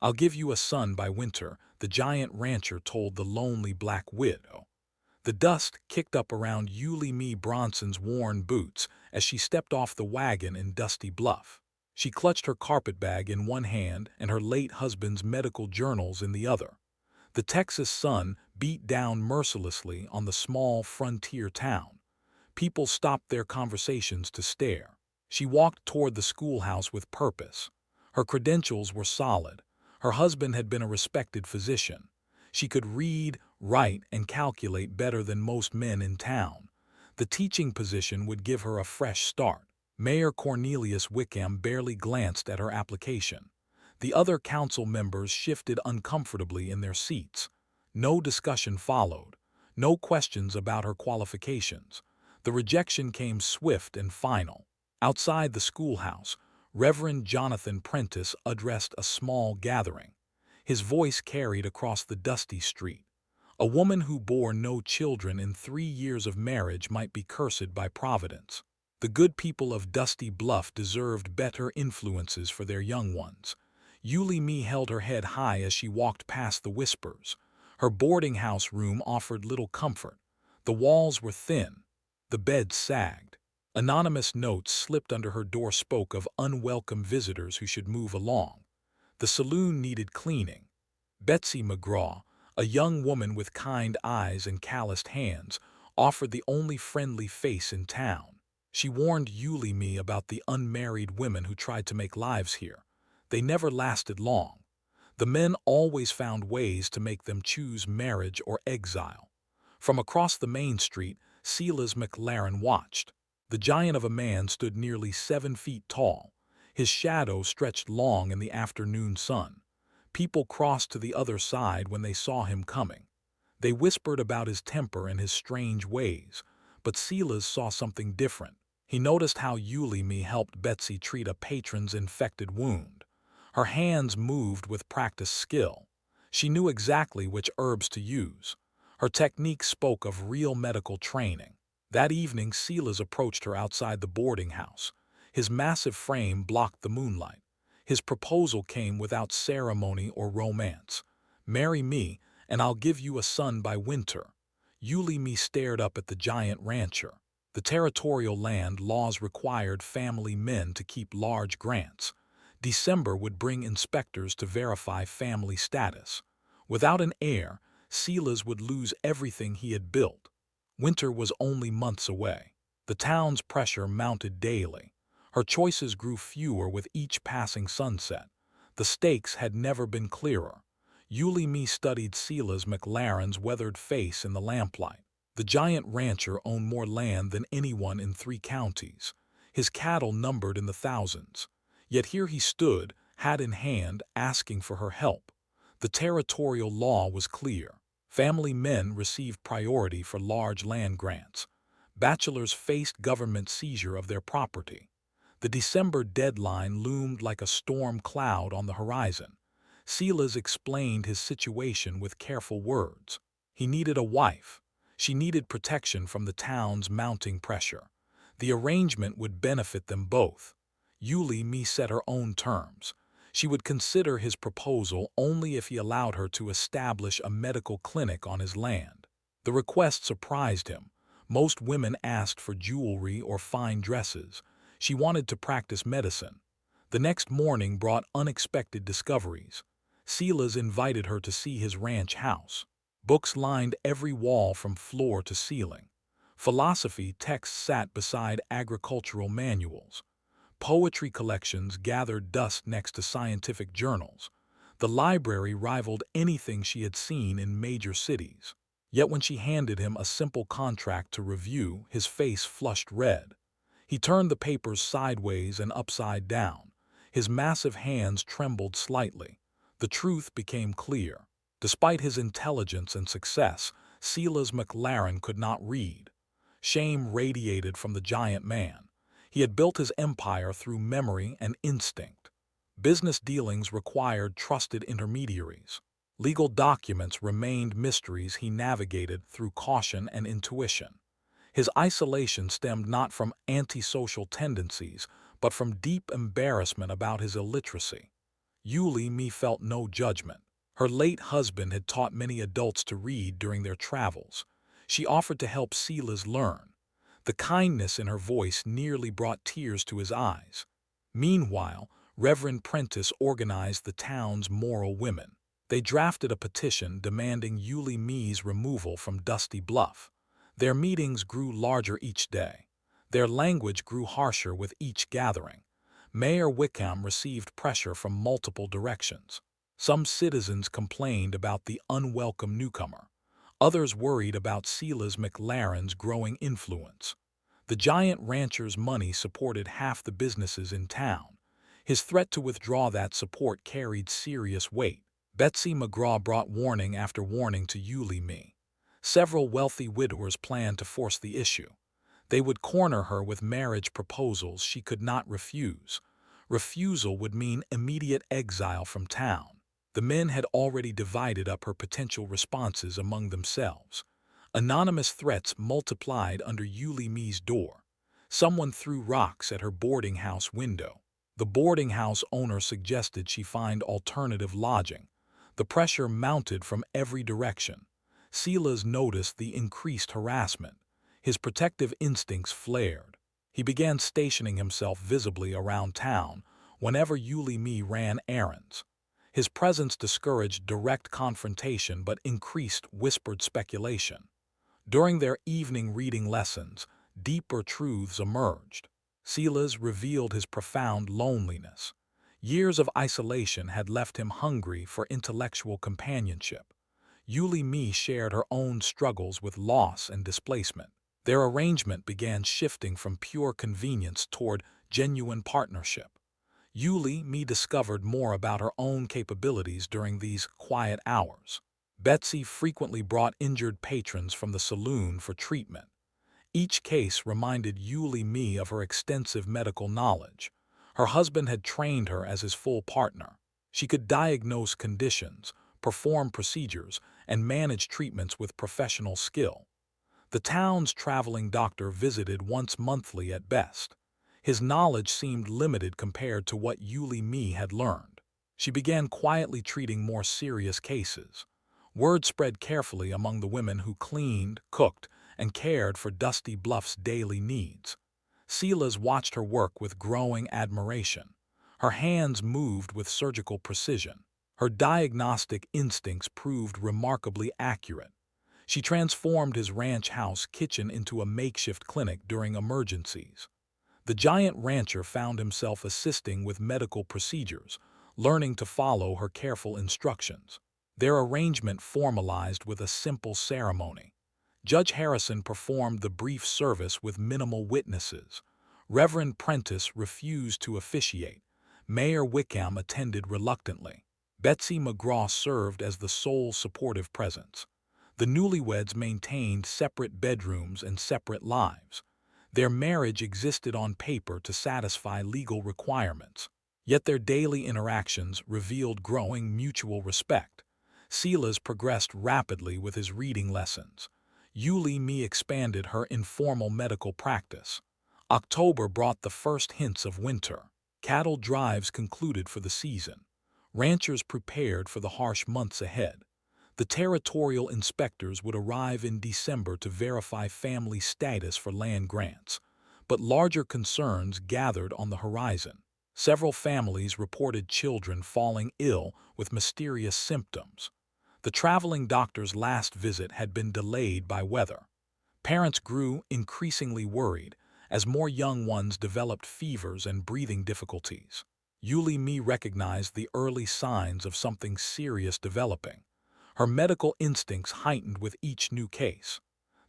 "I'll give you a son by winter," the giant rancher told the lonely black widow. The dust kicked up around Yulie Mee Bronson's worn boots as she stepped off the wagon in Dusty Bluff. She clutched her carpetbag in one hand and her late husband's medical journals in the other. The Texas sun beat down mercilessly on the small frontier town. People stopped their conversations to stare. She walked toward the schoolhouse with purpose. Her credentials were solid. Her husband had been a respected physician. She could read, write, and calculate better than most men in town. The teaching position would give her a fresh start. Mayor Cornelius Wickham barely glanced at her application. The other council members shifted uncomfortably in their seats. No discussion followed. No questions about her qualifications. The rejection came swift and final. Outside the schoolhouse, Reverend Jonathan Prentice addressed a small gathering. His voice carried across the dusty street. A woman who bore no children in 3 years of marriage might be cursed by Providence. The good people of Dusty Bluff deserved better influences for their young ones. Yulie Mee held her head high as she walked past the whispers. Her boarding house room offered little comfort. The walls were thin. The beds sagged. Anonymous notes slipped under her door spoke of unwelcome visitors who should move along. The saloon needed cleaning. Betsy McGraw, a young woman with kind eyes and calloused hands, offered the only friendly face in town. She warned Yulie Mee about the unmarried women who tried to make lives here. They never lasted long. The men always found ways to make them choose marriage or exile. From across the main street, Silas McLaren watched. The giant of a man stood nearly 7 feet tall. His shadow stretched long in the afternoon sun. People crossed to the other side when they saw him coming. They whispered about his temper and his strange ways, but Silas saw something different. He noticed how Yulie Mee helped Betsy treat a patron's infected wound. Her hands moved with practiced skill. She knew exactly which herbs to use. Her technique spoke of real medical training. That evening, Silas approached her outside the boarding house. His massive frame blocked the moonlight. His proposal came without ceremony or romance. "Marry me, and I'll give you a son by winter." Yulie Mee stared up at the giant rancher. The territorial land laws required family men to keep large grants. December would bring inspectors to verify family status. Without an heir, Silas would lose everything he had built. Winter was only months away. The town's pressure mounted daily. Her choices grew fewer with each passing sunset. The stakes had never been clearer. Yulie Mee studied Silas McLaren's weathered face in the lamplight. The giant rancher owned more land than anyone in 3 counties. His cattle numbered in the thousands. Yet here he stood, hat in hand, asking for her help. The territorial law was clear. Family men received priority for large land grants. Bachelors faced government seizure of their property. The December deadline loomed like a storm cloud on the horizon. Silas explained his situation with careful words. He needed a wife. She needed protection from the town's mounting pressure. The arrangement would benefit them both. Yulie Mee set her own terms. She would consider his proposal only if he allowed her to establish a medical clinic on his land. The request surprised him. Most women asked for jewelry or fine dresses. She wanted to practice medicine. The next morning brought unexpected discoveries. Silas invited her to see his ranch house. Books lined every wall from floor to ceiling. Philosophy texts sat beside agricultural manuals. Poetry collections gathered dust next to scientific journals. The library rivaled anything she had seen in major cities. Yet when she handed him a simple contract to review, his face flushed red. He turned the papers sideways and upside down. His massive hands trembled slightly. The truth became clear. Despite his intelligence and success, Silas McLaren could not read. Shame radiated from the giant man. He had built his empire through memory and instinct. Business dealings required trusted intermediaries. Legal documents remained mysteries he navigated through caution and intuition. His isolation stemmed not from antisocial tendencies, but from deep embarrassment about his illiteracy. Yuli Me felt no judgment. Her late husband had taught many adults to read during their travels. She offered to help Silas learn. The kindness in her voice nearly brought tears to his eyes. Meanwhile, Reverend Prentice organized the town's moral women. They drafted a petition demanding Yuli Me's removal from Dusty Bluff. Their meetings grew larger each day. Their language grew harsher with each gathering. Mayor Wickham received pressure from multiple directions. Some citizens complained about the unwelcome newcomer. Others worried about Silas McLaren's growing influence. The giant rancher's money supported half the businesses in town. His threat to withdraw that support carried serious weight. Betsy McGraw brought warning after warning to Yuli Me. Several wealthy widowers planned to force the issue. They would corner her with marriage proposals she could not refuse. Refusal would mean immediate exile from town. The men had already divided up her potential responses among themselves. Anonymous threats multiplied under Yuli Me's door. Someone threw rocks at her boarding house window. The boarding house owner suggested she find alternative lodging. The pressure mounted from every direction. Silas noticed the increased harassment. His protective instincts flared. He began stationing himself visibly around town whenever Yuli Me ran errands. His presence discouraged direct confrontation but increased whispered speculation. During their evening reading lessons, deeper truths emerged. Silas revealed his profound loneliness. Years of isolation had left him hungry for intellectual companionship. Yuli Me shared her own struggles with loss and displacement. Their arrangement began shifting from pure convenience toward genuine partnership. Yuli Me discovered more about her own capabilities during these quiet hours. Betsy frequently brought injured patrons from the saloon for treatment. Each case reminded Yuli Me of her extensive medical knowledge. Her husband had trained her as his full partner. She could diagnose conditions, perform procedures, and manage treatments with professional skill. The town's traveling doctor visited once monthly at best. His knowledge seemed limited compared to what Yuli Me had learned. She began quietly treating more serious cases. Word spread carefully among the women who cleaned, cooked, and cared for Dusty Bluff's daily needs. Silas watched her work with growing admiration. Her hands moved with surgical precision. Her diagnostic instincts proved remarkably accurate. She transformed his ranch house kitchen into a makeshift clinic during emergencies. The giant rancher found himself assisting with medical procedures, learning to follow her careful instructions. Their arrangement formalized with a simple ceremony. Judge Harrison performed the brief service with minimal witnesses. Reverend Prentice refused to officiate. Mayor Wickham attended reluctantly. Betsy McGraw served as the sole supportive presence. The newlyweds maintained separate bedrooms and separate lives. Their marriage existed on paper to satisfy legal requirements, yet their daily interactions revealed growing mutual respect. Silas progressed rapidly with his reading lessons. Yuli Me expanded her informal medical practice. October brought the first hints of winter. Cattle drives concluded for the season. Ranchers prepared for the harsh months ahead. The territorial inspectors would arrive in December to verify family status for land grants, but larger concerns gathered on the horizon. Several families reported children falling ill with mysterious symptoms. The traveling doctor's last visit had been delayed by weather. Parents grew increasingly worried as more young ones developed fevers and breathing difficulties. Yuli Me recognized the early signs of something serious developing. Her medical instincts heightened with each new case.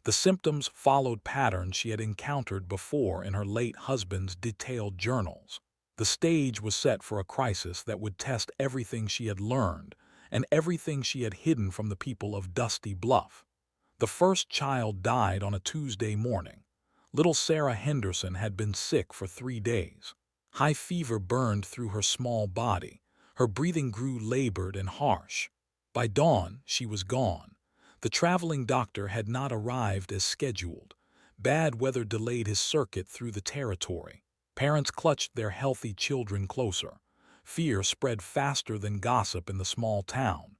The symptoms followed patterns she had encountered before in her late husband's detailed journals. The stage was set for a crisis that would test everything she had learned and everything she had hidden from the people of Dusty Bluff. The first child died on a Tuesday morning. Little Sarah Henderson had been sick for 3 days. High fever burned through her small body. Her breathing grew labored and harsh. By dawn, she was gone. The traveling doctor had not arrived as scheduled. Bad weather delayed his circuit through the territory. Parents clutched their healthy children closer. Fear spread faster than gossip in the small town.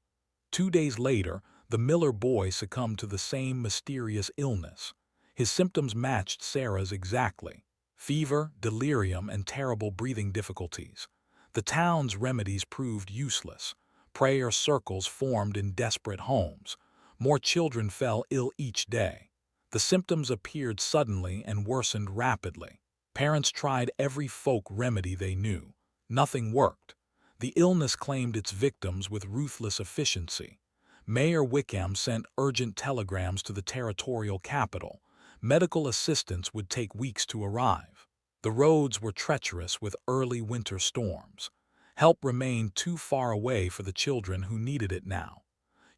2 days later, the Miller boy succumbed to the same mysterious illness. His symptoms matched Sarah's exactly: fever, delirium, and terrible breathing difficulties. The town's remedies proved useless. Prayer circles formed in desperate homes. More children fell ill each day. The symptoms appeared suddenly and worsened rapidly. Parents tried every folk remedy they knew. Nothing worked. The illness claimed its victims with ruthless efficiency. Mayor Wickham sent urgent telegrams to the territorial capital. Medical assistance would take weeks to arrive. The roads were treacherous with early winter storms. Help remained too far away for the children who needed it now.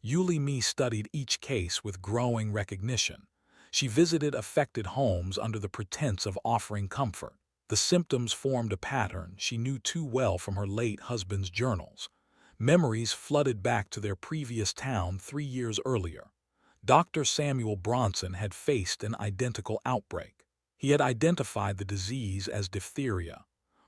Yulie Mee studied each case with growing recognition. She visited affected homes under the pretense of offering comfort. The symptoms formed a pattern she knew too well from her late husband's journals. Memories flooded back to their previous town 3 years earlier. Dr. Samuel Bronson had faced an identical outbreak. He had identified the disease as diphtheria.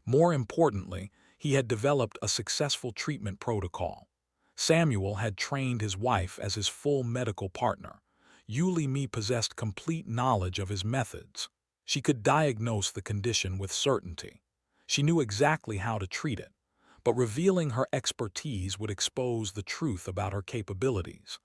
More importantly, he had developed a successful treatment protocol. Samuel had trained his wife as his full medical partner. Yulie Mee possessed complete knowledge of his methods. She could diagnose the condition with certainty. She knew exactly how to treat it, but revealing her expertise would expose the truth about her capabilities.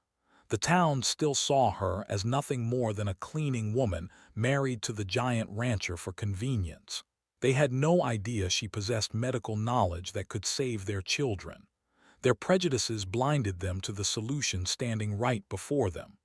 The town still saw her as nothing more than a cleaning woman married to the giant rancher for convenience. They had no idea she possessed medical knowledge that could save their children. Their prejudices blinded them to the solution standing right before them.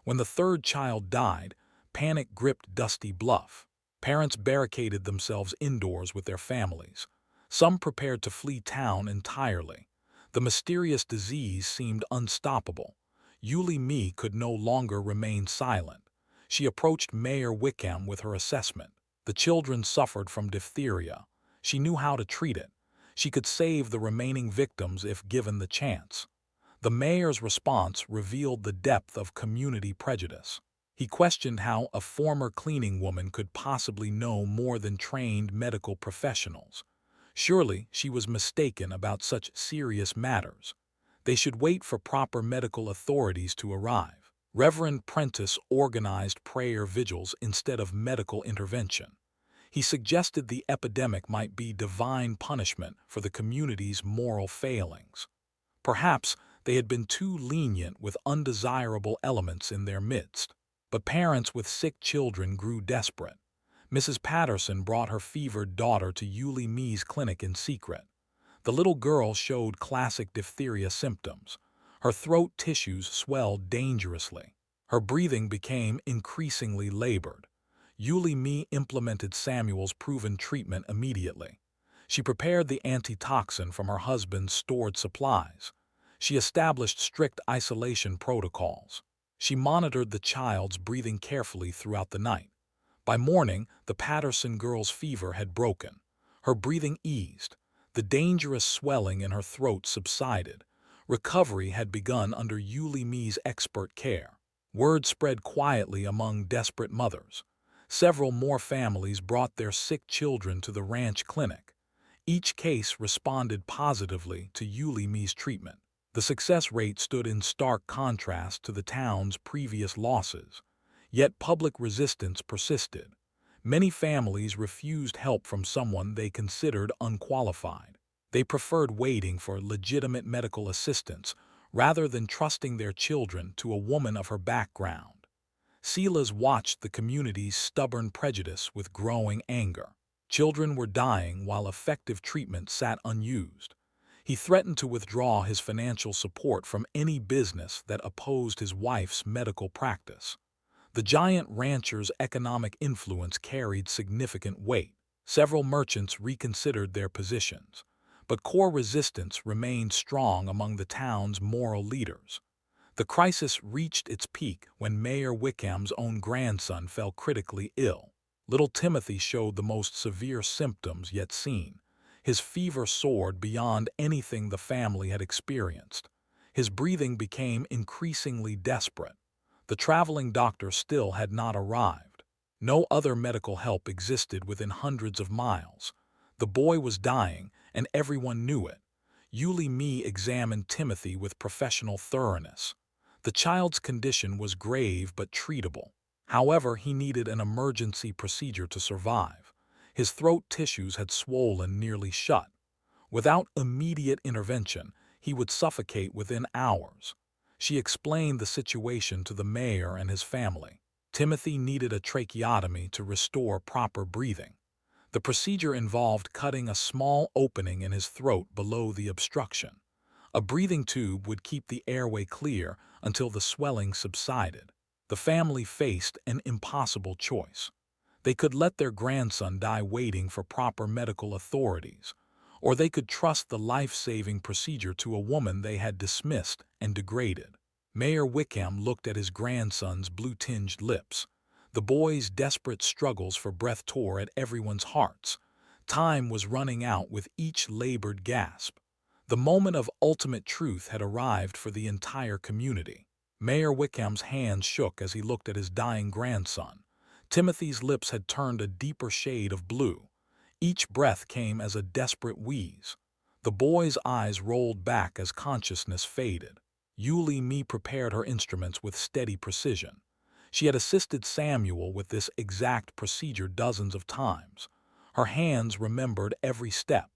When the third child died, panic gripped Dusty Bluff. Parents barricaded themselves indoors with their families. Some prepared to flee town entirely. The mysterious disease seemed unstoppable. Yulie Mee could no longer remain silent. She approached Mayor Wickham with her assessment. The children suffered from diphtheria. She knew how to treat it. She could save the remaining victims if given the chance. The mayor's response revealed the depth of community prejudice. He questioned how a former cleaning woman could possibly know more than trained medical professionals. Surely she was mistaken about such serious matters. They should wait for proper medical authorities to arrive. Reverend Prentice organized prayer vigils instead of medical intervention. He suggested the epidemic might be divine punishment for the community's moral failings. Perhaps they had been too lenient with undesirable elements in their midst. But parents with sick children grew desperate. Mrs. Patterson brought her fevered daughter to Yulie Mee's clinic in secret. The little girl showed classic diphtheria symptoms. Her throat tissues swelled dangerously. Her breathing became increasingly labored. Yulie Mee implemented Samuel's proven treatment immediately. She prepared the antitoxin from her husband's stored supplies. She established strict isolation protocols. She monitored the child's breathing carefully throughout the night. By morning, the Patterson girl's fever had broken. Her breathing eased. The dangerous swelling in her throat subsided. Recovery had begun under Yulie Mee's expert care. Word spread quietly among desperate mothers. Several more families brought their sick children to the ranch clinic. Each case responded positively to Yulie Mee's treatment. The success rate stood in stark contrast to the town's previous losses. Yet public resistance persisted. Many families refused help from someone they considered unqualified. They preferred waiting for legitimate medical assistance rather than trusting their children to a woman of her background. Silas watched the community's stubborn prejudice with growing anger. Children were dying while effective treatment sat unused. He threatened to withdraw his financial support from any business that opposed his wife's medical practice. The giant rancher's economic influence carried significant weight. Several merchants reconsidered their positions, but core resistance remained strong among the town's moral leaders. The crisis reached its peak when Mayor Wickham's own grandson fell critically ill. Little Timothy showed the most severe symptoms yet seen. His fever soared beyond anything the family had experienced. His breathing became increasingly desperate. The traveling doctor still had not arrived. No other medical help existed within hundreds of miles. The boy was dying, and everyone knew it. Yuli Me examined Timothy with professional thoroughness. The child's condition was grave but treatable. However, he needed an emergency procedure to survive. His throat tissues had swollen nearly shut. Without immediate intervention, he would suffocate within hours. She explained the situation to the mayor and his family. Timothy needed a tracheotomy to restore proper breathing. The procedure involved cutting a small opening in his throat below the obstruction. A breathing tube would keep the airway clear until the swelling subsided. The family faced an impossible choice. They could let their grandson die waiting for proper medical authorities, or they could trust the life-saving procedure to a woman they had dismissed and degraded. Mayor Wickham looked at his grandson's blue-tinged lips. The boy's desperate struggles for breath tore at everyone's hearts. Time was running out with each labored gasp. The moment of ultimate truth had arrived for the entire community. Mayor Wickham's hands shook as he looked at his dying grandson. Timothy's lips had turned a deeper shade of blue. Each breath came as a desperate wheeze. The boy's eyes rolled back as consciousness faded. Yuli Me prepared her instruments with steady precision. She had assisted Samuel with this exact procedure dozens of times. Her hands remembered every step.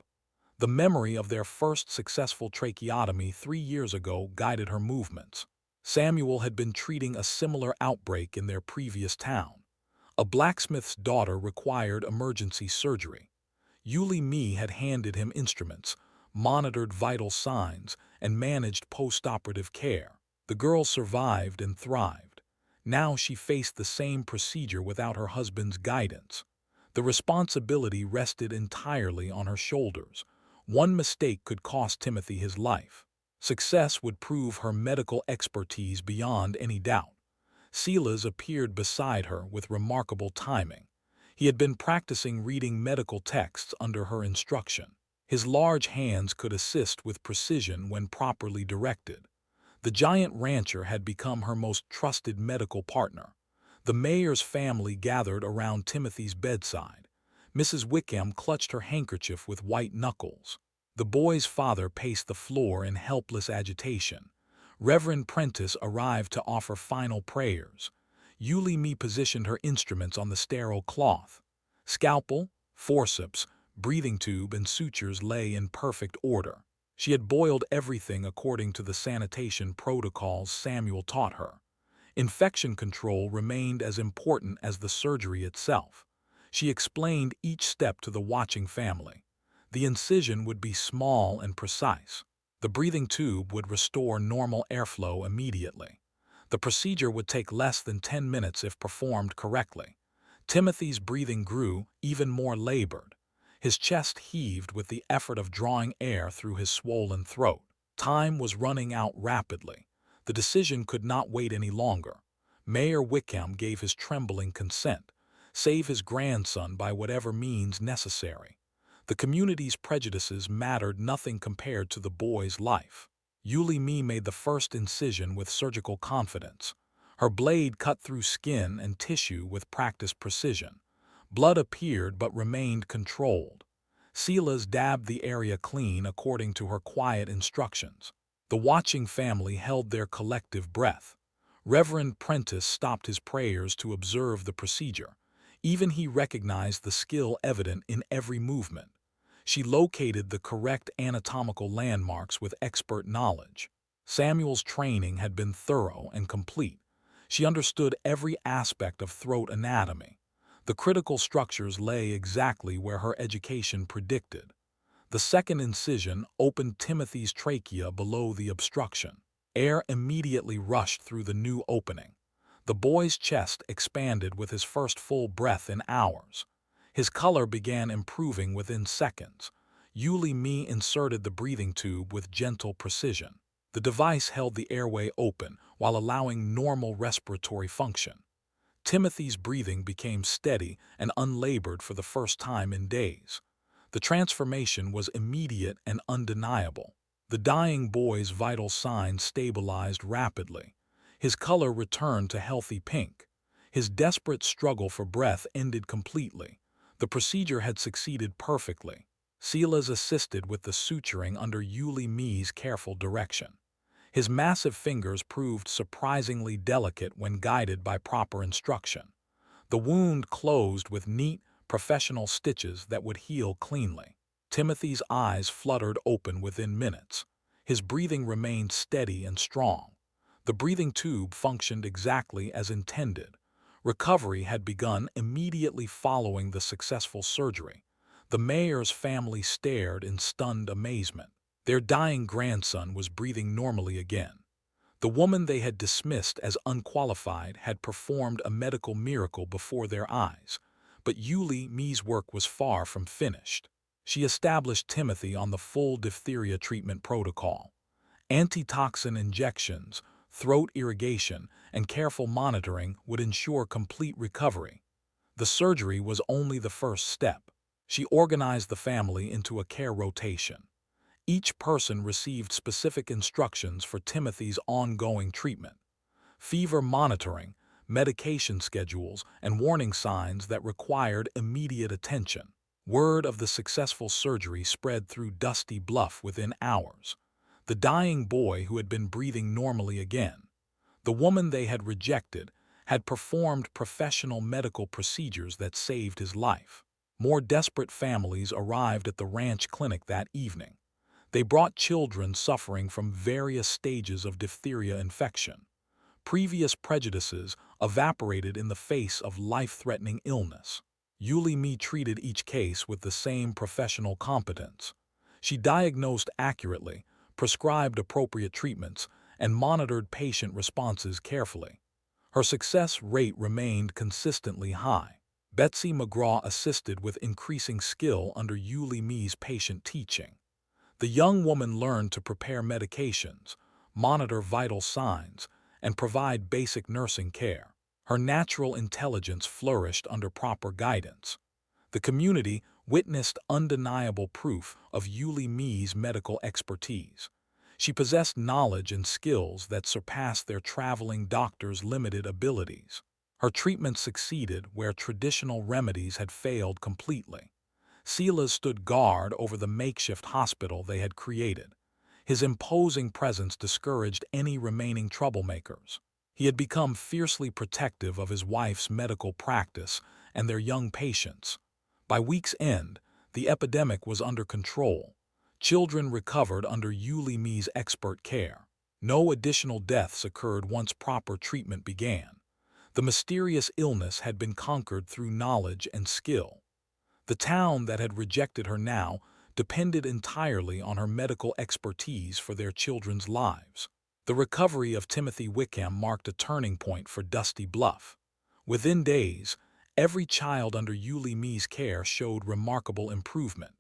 The memory of their first successful tracheotomy 3 years ago guided her movements. Samuel had been treating a similar outbreak in their previous town. A blacksmith's daughter required emergency surgery. Yuli Me had handed him instruments, monitored vital signs, and managed post-operative care. The girl survived and thrived. Now she faced the same procedure without her husband's guidance. The responsibility rested entirely on her shoulders. One mistake could cost Timothy his life. Success would prove her medical expertise beyond any doubt. Silas appeared beside her with remarkable timing. He had been practicing reading medical texts under her instruction. His large hands could assist with precision when properly directed. The giant rancher had become her most trusted medical partner. The mayor's family gathered around Timothy's bedside. Mrs. Wickham clutched her handkerchief with white knuckles. The boy's father paced the floor in helpless agitation. Reverend Prentice arrived to offer final prayers. Yuli Me positioned her instruments on the sterile cloth. Scalpel, forceps, breathing tube, and sutures lay in perfect order. She had boiled everything according to the sanitation protocols Samuel taught her. Infection control remained as important as the surgery itself. She explained each step to the watching family. The incision would be small and precise. The breathing tube would restore normal airflow immediately. The procedure would take less than 10 minutes if performed correctly. Timothy's breathing grew, even more labored. His chest heaved with the effort of drawing air through his swollen throat. Time was running out rapidly. The decision could not wait any longer. Mayor Wickham gave his trembling consent. Save his grandson by whatever means necessary. The community's prejudices mattered nothing compared to the boy's life. Yuli Me made the first incision with surgical confidence. Her blade cut through skin and tissue with practiced precision. Blood appeared but remained controlled. Silas dabbed the area clean according to her quiet instructions. The watching family held their collective breath. Reverend Prentice stopped his prayers to observe the procedure. Even he recognized the skill evident in every movement. She located the correct anatomical landmarks with expert knowledge. Samuel's training had been thorough and complete. She understood every aspect of throat anatomy. The critical structures lay exactly where her education predicted. The second incision opened Timothy's trachea below the obstruction. Air immediately rushed through the new opening. The boy's chest expanded with his first full breath in hours. His color began improving within seconds. Yuli Me inserted the breathing tube with gentle precision. The device held the airway open while allowing normal respiratory function. Timothy's breathing became steady and unlabored for the first time in days. The transformation was immediate and undeniable. The dying boy's vital signs stabilized rapidly. His color returned to healthy pink. His desperate struggle for breath ended completely. The procedure had succeeded perfectly. Silas assisted with the suturing under Yuli Mi's careful direction. His massive fingers proved surprisingly delicate when guided by proper instruction. The wound closed with neat, professional stitches that would heal cleanly. Timothy's eyes fluttered open within minutes. His breathing remained steady and strong. The breathing tube functioned exactly as intended. Recovery had begun immediately following the successful surgery. The mayor's family stared in stunned amazement. Their dying grandson was breathing normally again. The woman they had dismissed as unqualified had performed a medical miracle before their eyes, but Yuli Mi's work was far from finished. She established Timothy on the full diphtheria treatment protocol. Antitoxin injections, throat irrigation, and careful monitoring would ensure complete recovery. The surgery was only the first step. She organized the family into a care rotation. Each person received specific instructions for Timothy's ongoing treatment: fever monitoring, medication schedules, and warning signs that required immediate attention. Word of the successful surgery spread through Dusty Bluff within hours. The dying boy who had been breathing normally again, the woman they had rejected, had performed professional medical procedures that saved his life. More desperate families arrived at the ranch clinic that evening. They brought children suffering from various stages of diphtheria infection. Previous prejudices evaporated in the face of life-threatening illness. Yuli Mi treated each case with the same professional competence. She diagnosed accurately, prescribed appropriate treatments, and monitored patient responses carefully. Her success rate remained consistently high. Betsy McGraw assisted with increasing skill under Yuli Mi's patient teaching. The young woman learned to prepare medications, monitor vital signs, and provide basic nursing care. Her natural intelligence flourished under proper guidance. The community witnessed undeniable proof of Yuli Mi's medical expertise. She possessed knowledge and skills that surpassed their traveling doctor's limited abilities. Her treatment succeeded where traditional remedies had failed completely. Silas stood guard over the makeshift hospital they had created. His imposing presence discouraged any remaining troublemakers. He had become fiercely protective of his wife's medical practice and their young patients. By week's end, the epidemic was under control. Children recovered under Yuli Mi's expert care. No additional deaths occurred once proper treatment began. The mysterious illness had been conquered through knowledge and skill. The town that had rejected her now depended entirely on her medical expertise for their children's lives. The recovery of Timothy Wickham marked a turning point for Dusty Bluff. Within days, every child under Yuli Mi's care showed remarkable improvement.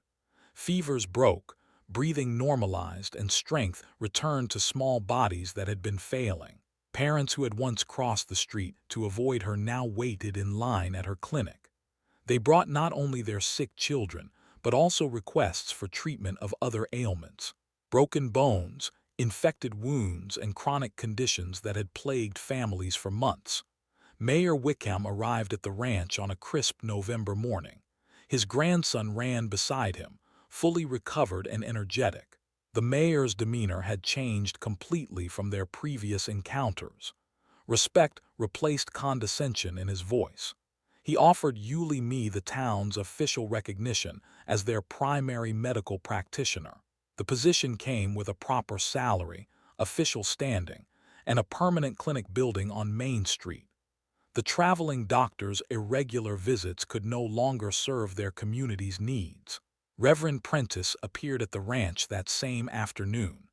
Fevers broke, breathing normalized, and strength returned to small bodies that had been failing. Parents who had once crossed the street to avoid her now waited in line at her clinic. They brought not only their sick children, but also requests for treatment of other ailments: broken bones, infected wounds, and chronic conditions that had plagued families for months. Mayor Wickham arrived at the ranch on a crisp November morning. His grandson ran beside him, fully recovered and energetic. The mayor's demeanor had changed completely from their previous encounters. Respect replaced condescension in his voice. He offered Yuli Mi the town's official recognition as their primary medical practitioner. The position came with a proper salary, official standing, and a permanent clinic building on Main Street. The traveling doctor's irregular visits could no longer serve their community's needs. Reverend Prentice appeared at the ranch that same afternoon.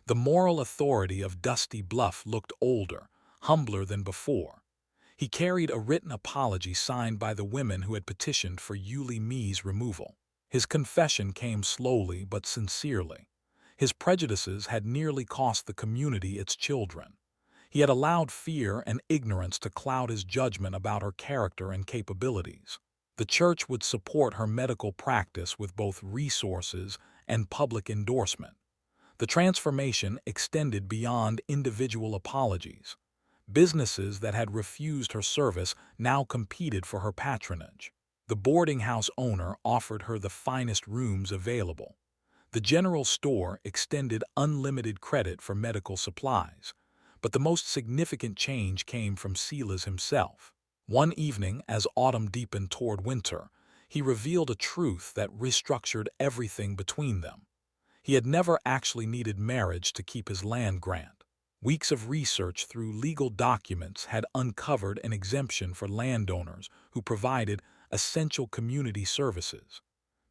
The moral authority of Dusty Bluff looked older, humbler than before. He carried a written apology signed by the women who had petitioned for Yuli Mi's removal. His confession came slowly but sincerely. His prejudices had nearly cost the community its children. He had allowed fear and ignorance to cloud his judgment about her character and capabilities. The church would support her medical practice with both resources and public endorsement. The transformation extended beyond individual apologies. Businesses that had refused her service now competed for her patronage. The boarding house owner offered her the finest rooms available. The general store extended unlimited credit for medical supplies. But the most significant change came from Silas himself. One evening, as autumn deepened toward winter, he revealed a truth that restructured everything between them. He had never actually needed marriage to keep his land grant. Weeks of research through legal documents had uncovered an exemption for landowners who provided essential community services.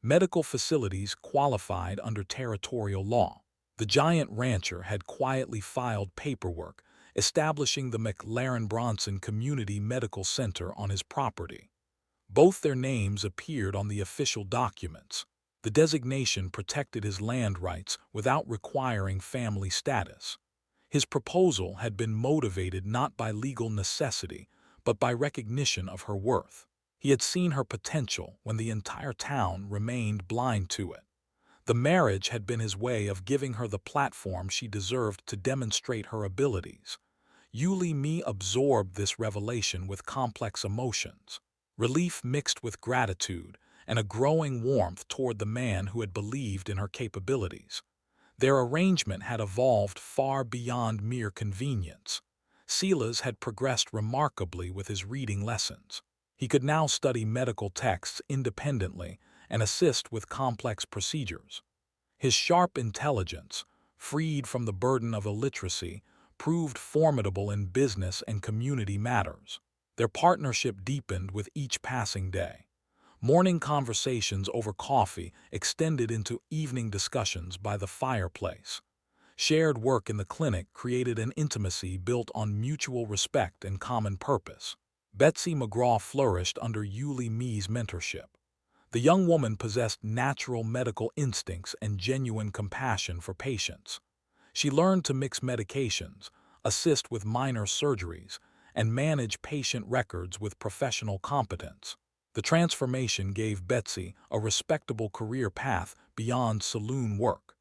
Medical facilities qualified under territorial law. The giant rancher had quietly filed paperwork establishing the McLaren Bronson Community Medical Center on his property. Both their names appeared on the official documents. The designation protected his land rights without requiring family status. His proposal had been motivated not by legal necessity, but by recognition of her worth. He had seen her potential when the entire town remained blind to it. The marriage had been his way of giving her the platform she deserved to demonstrate her abilities. Yuli Mi absorbed this revelation with complex emotions, relief mixed with gratitude, and a growing warmth toward the man who had believed in her capabilities. Their arrangement had evolved far beyond mere convenience. Silas had progressed remarkably with his reading lessons. He could now study medical texts independently and assist with complex procedures. His sharp intelligence, freed from the burden of illiteracy, proved formidable in business and community matters. Their partnership deepened with each passing day. Morning conversations over coffee extended into evening discussions by the fireplace. Shared work in the clinic created an intimacy built on mutual respect and common purpose. Betsy McGraw flourished under Yuli Mi's mentorship. The young woman possessed natural medical instincts and genuine compassion for patients. She learned to mix medications, assist with minor surgeries, and manage patient records with professional competence. The transformation gave Betsy a respectable career path beyond saloon work.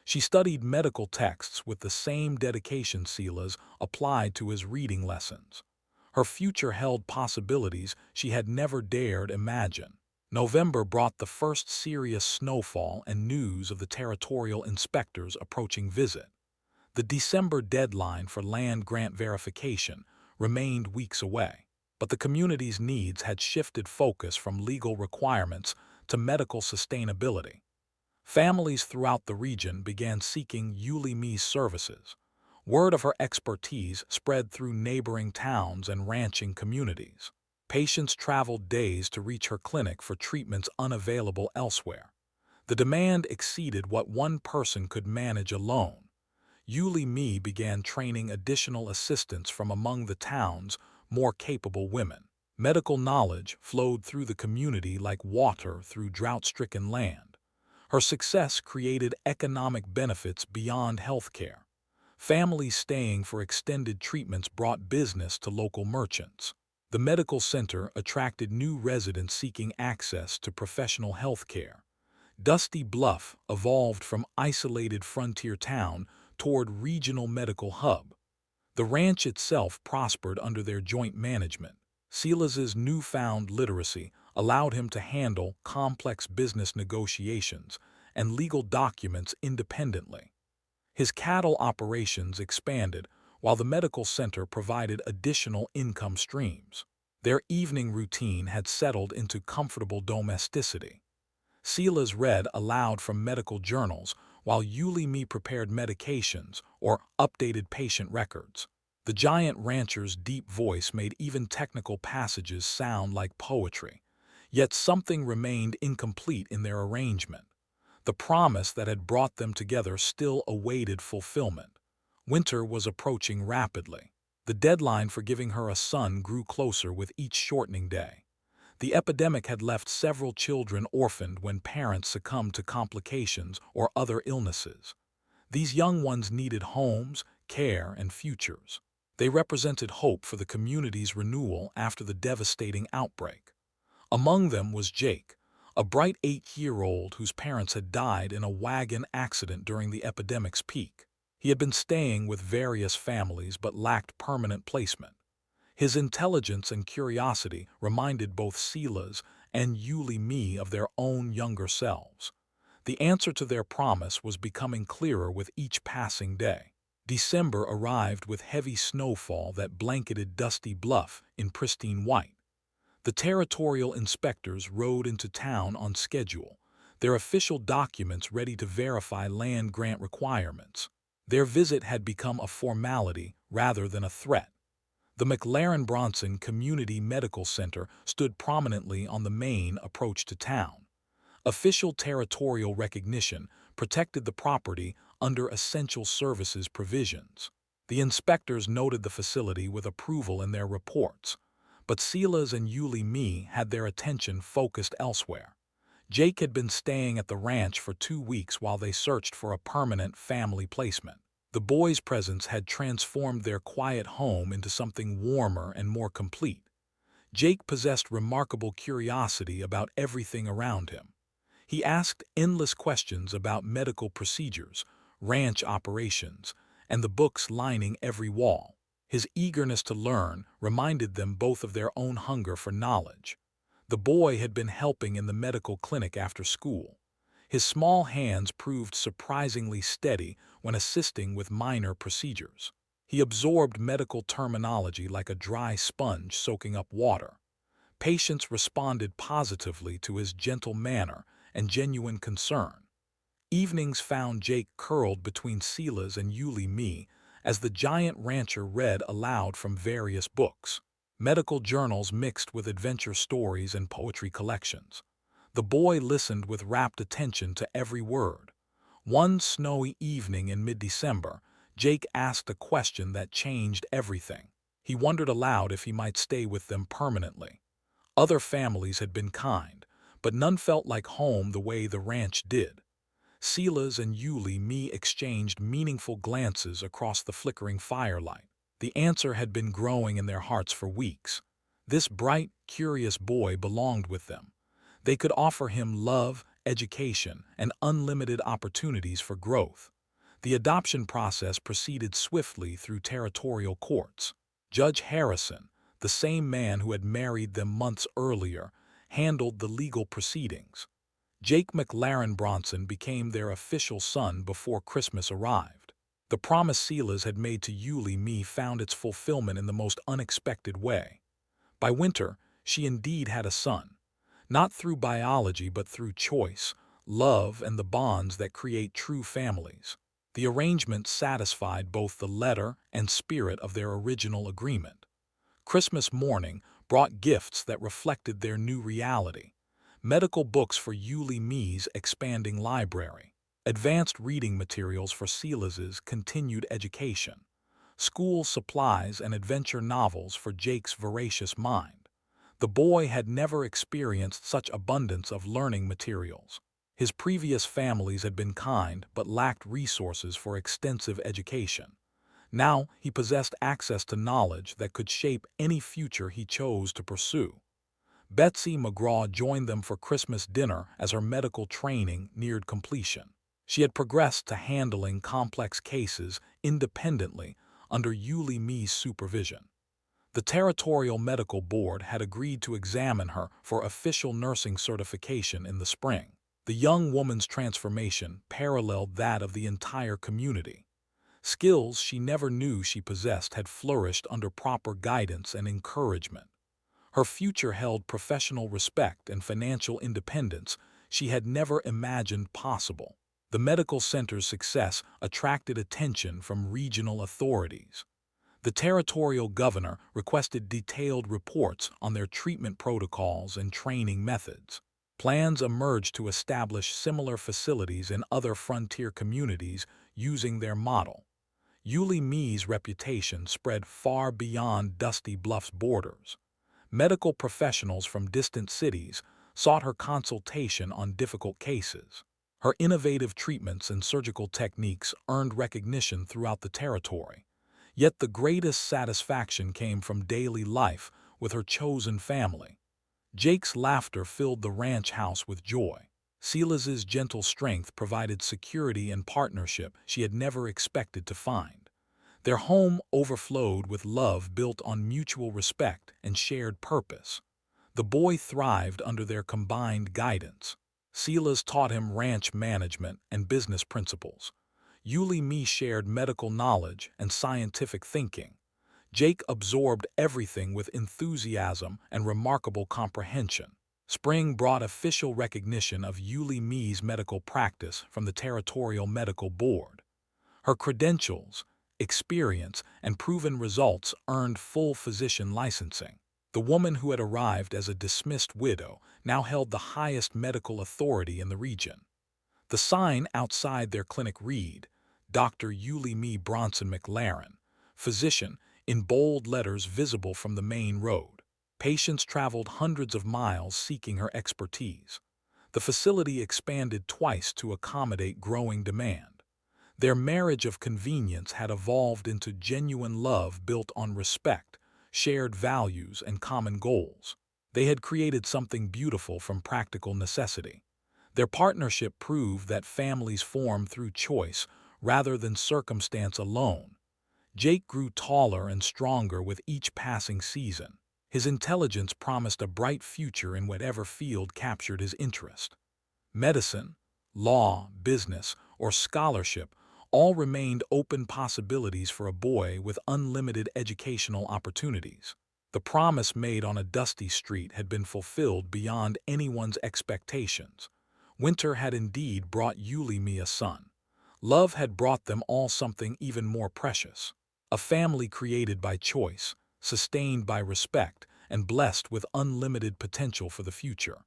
She studied medical texts with the same dedication Silas applied to his reading lessons. Her future held possibilities she had never dared imagine. November brought the first serious snowfall and news of the territorial inspector's approaching visit. The December deadline for land grant verification remained weeks away, but the community's needs had shifted focus from legal requirements to medical sustainability. Families throughout the region began seeking Yuli Mi's services. Word of her expertise spread through neighboring towns and ranching communities. Patients traveled days to reach her clinic for treatments unavailable elsewhere. The demand exceeded what one person could manage alone. Yuli Mi began training additional assistants from among the town's more capable women. Medical knowledge flowed through the community like water through drought-stricken land. Her success created economic benefits beyond healthcare. Families staying for extended treatments brought business to local merchants. The medical center attracted new residents seeking access to professional health care. Dusty Bluff evolved from isolated frontier town toward regional medical hub. The ranch itself prospered under their joint management. Silas's newfound literacy allowed him to handle complex business negotiations and legal documents independently. His cattle operations expanded while the medical center provided additional income streams. Their evening routine had settled into comfortable domesticity. Silas read aloud from medical journals while Yuli Mi prepared medications or updated patient records. The giant rancher's deep voice made even technical passages sound like poetry. Yet something remained incomplete in their arrangement. The promise that had brought them together still awaited fulfillment. Winter was approaching rapidly. The deadline for giving her a son grew closer with each shortening day. The epidemic had left several children orphaned when parents succumbed to complications or other illnesses. These young ones needed homes, care, and futures. They represented hope for the community's renewal after the devastating outbreak. Among them was Jake, a bright 8-year-old whose parents had died in a wagon accident during the epidemic's peak. He had been staying with various families but lacked permanent placement. His intelligence and curiosity reminded both Silas and Yulie Me of their own younger selves. The answer to their promise was becoming clearer with each passing day. December arrived with heavy snowfall that blanketed Dusty Bluff in pristine white. The territorial inspectors rode into town on schedule, their official documents ready to verify land grant requirements. Their visit had become a formality rather than a threat. The McLaren Bronson Community Medical Center stood prominently on the main approach to town. Official territorial recognition protected the property under essential services provisions. The inspectors noted the facility with approval in their reports, but Silas and Yulie Me had their attention focused elsewhere. Jake had been staying at the ranch for 2 weeks while they searched for a permanent family placement. The boys' presence had transformed their quiet home into something warmer and more complete. Jake possessed remarkable curiosity about everything around him. He asked endless questions about medical procedures, ranch operations, and the books lining every wall. His eagerness to learn reminded them both of their own hunger for knowledge. The boy had been helping in the medical clinic after school. His small hands proved surprisingly steady when assisting with minor procedures. He absorbed medical terminology like a dry sponge soaking up water. Patients responded positively to his gentle manner and genuine concern. Evenings found Jake curled between Silas and Yulie Me as the giant rancher read aloud from various books. Medical journals mixed with adventure stories and poetry collections. The boy listened with rapt attention to every word. One snowy evening in mid-December, Jake asked a question that changed everything. He wondered aloud if he might stay with them permanently. Other families had been kind, but none felt like home the way the ranch did. Silas and Yulie Me exchanged meaningful glances across the flickering firelight. The answer had been growing in their hearts for weeks. This bright, curious boy belonged with them. They could offer him love, education, and unlimited opportunities for growth. The adoption process proceeded swiftly through territorial courts. Judge Harrison, the same man who had married them months earlier, handled the legal proceedings. Jake McLaren Bronson became their official son before Christmas arrived. The promise Silas had made to Yulie Me found its fulfillment in the most unexpected way. By winter, she indeed had a son. Not through biology but through choice, love, and the bonds that create true families. The arrangement satisfied both the letter and spirit of their original agreement. Christmas morning brought gifts that reflected their new reality. Medical books for Yulie Me's expanding library. Advanced reading materials for Silas's continued education. School supplies and adventure novels for Jake's voracious mind. The boy had never experienced such abundance of learning materials. His previous families had been kind but lacked resources for extensive education. Now he possessed access to knowledge that could shape any future he chose to pursue. Betsy McGraw joined them for Christmas dinner as her medical training neared completion. She had progressed to handling complex cases independently under Yulie Me's supervision. The Territorial Medical Board had agreed to examine her for official nursing certification in the spring. The young woman's transformation paralleled that of the entire community. Skills she never knew she possessed had flourished under proper guidance and encouragement. Her future held professional respect and financial independence she had never imagined possible. The medical center's success attracted attention from regional authorities. The territorial governor requested detailed reports on their treatment protocols and training methods. Plans emerged to establish similar facilities in other frontier communities using their model. Yulie Me's reputation spread far beyond Dusty Bluff's borders. Medical professionals from distant cities sought her consultation on difficult cases. Her innovative treatments and surgical techniques earned recognition throughout the territory. Yet the greatest satisfaction came from daily life with her chosen family. Jake's laughter filled the ranch house with joy. Silas's gentle strength provided security and partnership she had never expected to find. Their home overflowed with love built on mutual respect and shared purpose. The boy thrived under their combined guidance. Silas taught him ranch management and business principles. Yuli Mi shared medical knowledge and scientific thinking. Jake absorbed everything with enthusiasm and remarkable comprehension. Spring brought official recognition of Yuli Mi's medical practice from the Territorial Medical Board. Her credentials, experience, and proven results earned full physician licensing. The woman who had arrived as a dismissed widow now held the highest medical authority in the region. The sign outside their clinic read, Dr. Yuli Mi Bronson McLaren, physician, in bold letters visible from the main road. Patients traveled hundreds of miles seeking her expertise. The facility expanded twice to accommodate growing demand. Their marriage of convenience had evolved into genuine love built on respect, shared values, and common goals. They had created something beautiful from practical necessity. Their partnership proved that families form through choice rather than circumstance alone. Jake grew taller and stronger with each passing season. His intelligence promised a bright future in whatever field captured his interest. Medicine, law, business, or scholarship all remained open possibilities for a boy with unlimited educational opportunities. The promise made on a dusty street had been fulfilled beyond anyone's expectations. Winter had indeed brought Yuli Mi a son. Love had brought them all something even more precious. A family created by choice, sustained by respect, and blessed with unlimited potential for the future.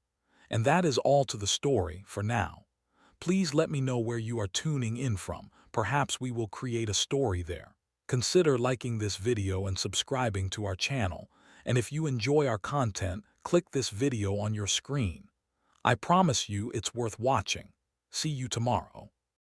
And that is all to the story for now. Please let me know where you are tuning in from. Perhaps we will create a story there. Consider liking this video and subscribing to our channel. And if you enjoy our content, click this video on your screen. I promise you it's worth watching. See you tomorrow.